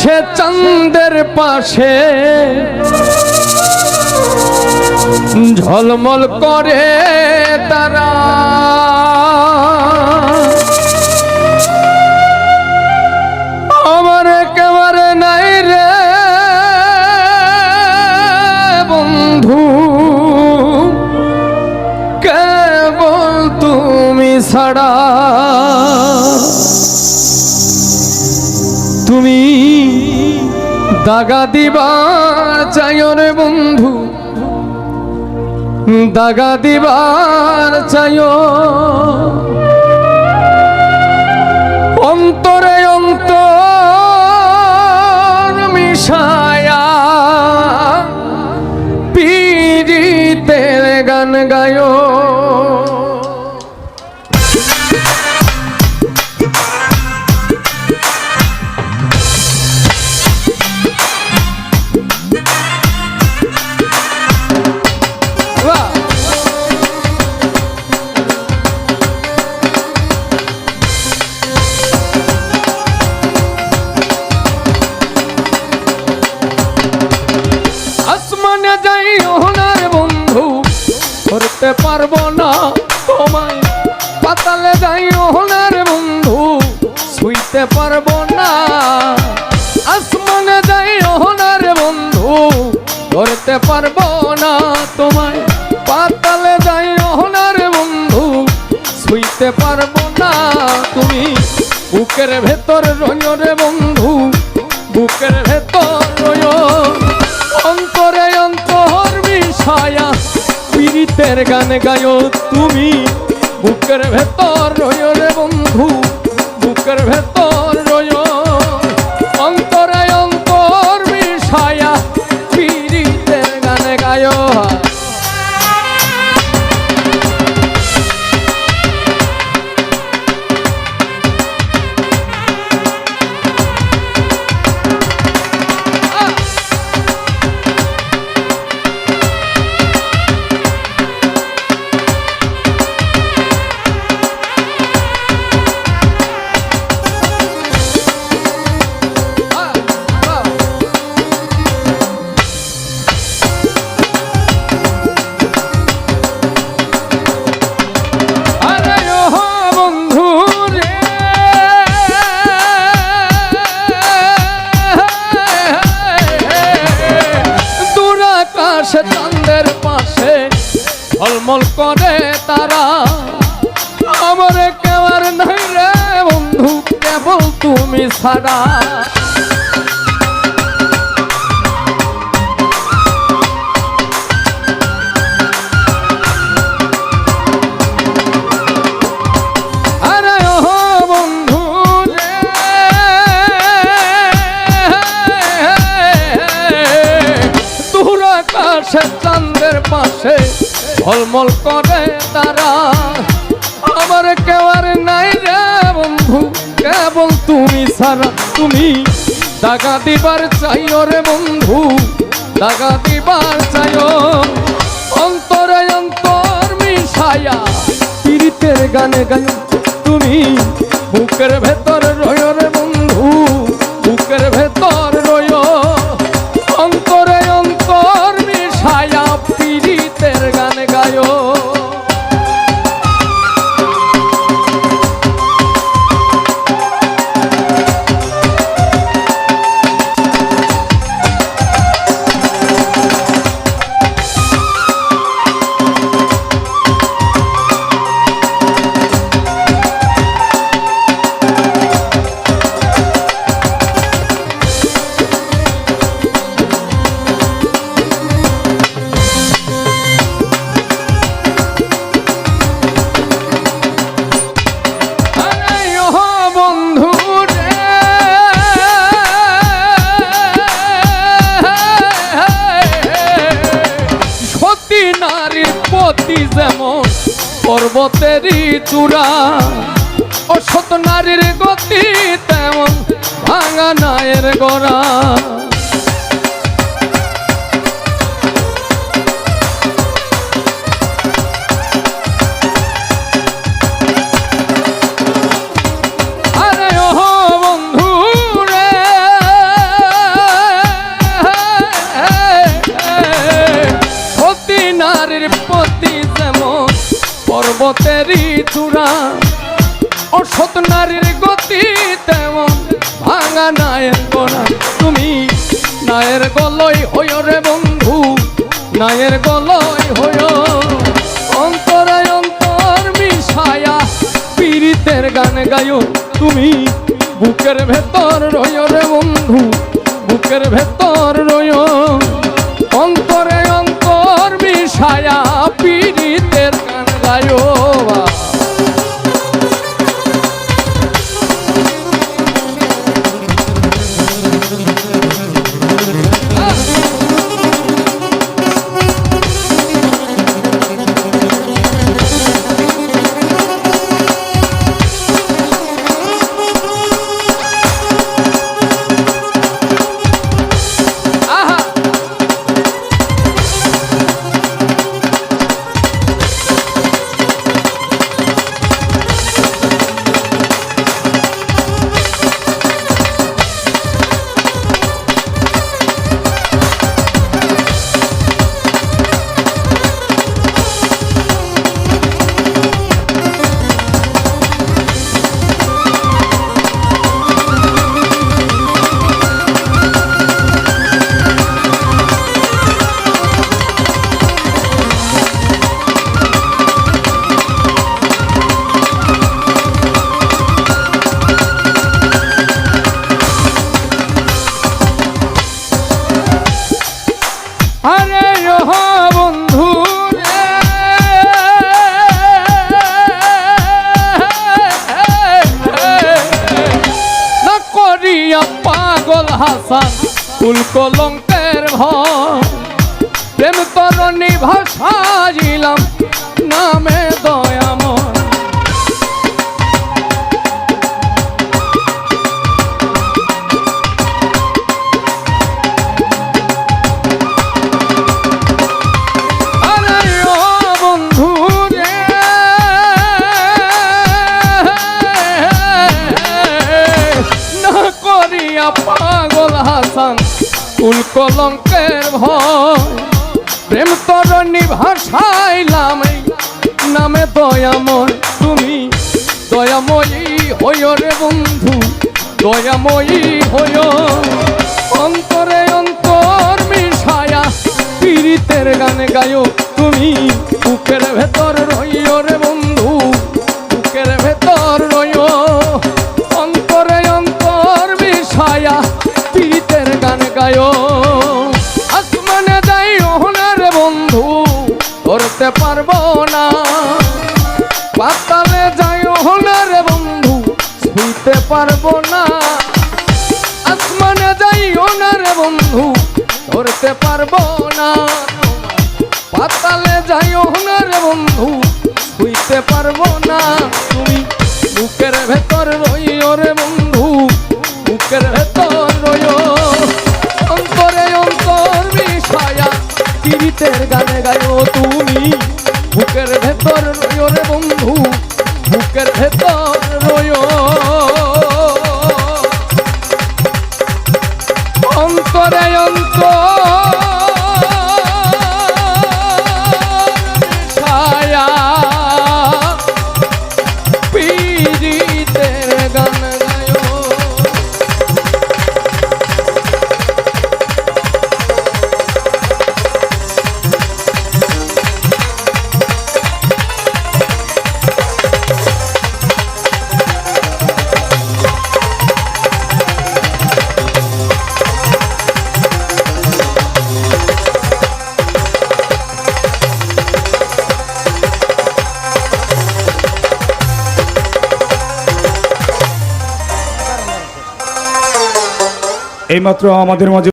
আকাশে চাঁদের পাশে ঝলমল করে তারা, আমার একেবারে নাই রে বন্ধু, কেবল তুমি ছাড়া। তুমি দাগা দিবার চাইও রে বন্ধু, দাগা দিবার চাইও, অন্তরে অন্তর মিশায়া পীড়িতের গান গায়ো। আসমানে যাইও না রে বন্ধু, ধরতে পারবো না তোমায়, পাতালে যাইও না রে বন্ধু, ছুঁইতে পারবো না। আসমানে যাইও না রে বন্ধু, ধরতে পারবো না তোমায়, পাতালে যাইও না রে বন্ধু, ছুঁইতে পারবো না। তুমি বুকের ভেতর রইও রে বন্ধু, বুকের ভেতর রইও, অন্তরে অন্তর মিশায়া পীড়িতের গান গায়ো। তুমি বুকের ভেতর রইও রে বন্ধু, বুকের ভেতর রইও, অন্তরে অন্তর মিশায়া পীড়িতের গান গায়ো। চাঁদের পাশে ঝলমল করে তারা, আমার কেবার নাই রে বন্ধু, কেবল তুমি ছাড়া। আরে ও বন্ধু রে, দূর আকাশে চাঁদের পাশে ঝলমল করে তারা, আমার কেবার নাই রে বন্ধু, কেবল তুমি ছাড়া। তুমি দাগা দিবার চাইও রে বন্ধু, দাগা দিবার চাইও, অন্তরে অন্তর মিশায়া পীড়িতের গানে গায়ো। তুমি বুকের ভেতর রইও রে বন্ধু, বুকের ভেতর রইও, অন্তরে অন্তর মিশায়া পীড়িতের গান গায়ো। যেমন পর্বতেরই চূড়া, অসৎ নারীর গতি তেমন ভাঙা নায়ের গোড়া। আরে ও বন্ধু রে, নারীর প্রতি যেমন পর্বতেরই চূড়া, অসৎ নারীর গতি তেমন ভাঙা নায়ের গোড়া। তুমি নায়ের গলই হইও রে বন্ধু, নায়ের গলই হইও। অন্তরে অন্তর মিশায়া পীড়িতের গান গাইও, তুমি বুকের ভেতর রইও রে বন্ধু, বুকের ভেতর রইও। অন্তরে অন্তর মিশায়া পীড়িতের গান গাইও। আরে ও বন্ধু রে, না করিয়া পাগল হাসান কুল কলঙ্কের ভয়, প্রেম তরণী ভাসাইলাম নামে দয়াময়। পাগল হাসান কুল কলঙ্কের ভয়, প্রেম তরণী ভাসাইলাম নামে দয়াময়। তুমি দয়াময়ী হইও রে বন্ধু, দয়াময়ী হইও। অন্তরে অন্তর মিশায়া পীড়িতের গান গাইও, তুমি বুকের ভেতর রইও রে বন্ধু, বুকের ভেতর রইও। অন্তরে অন্তর মিশায়া পীড়িতের গান গায়ো। আসমানে যাইও না রে বন্ধু, ধরতে পারবো না। পাতালে যাইও না রে বন্ধু, ছুঁইতে পারবো না। আসমানে যাইও না রে বন্ধু, ধরতে পারবো না। পাতালে যাইও না রে বন্ধু, ছুঁইতে পারবো না। তুমি বুকের ভেতর রইও রে বন্ধু, বুকের ভেতর রইও। অন্তরে অন্তর মিশায়া পীড়িতের গানে গায়ো, তুমি বুকের ভেতর রইও রে বন্ধু, বুকের ভেতর রইও। অন্তরে অন্তর মিশায়া পীড়িতের গান গায়ো। এইমাত্র আমাদের মাঝে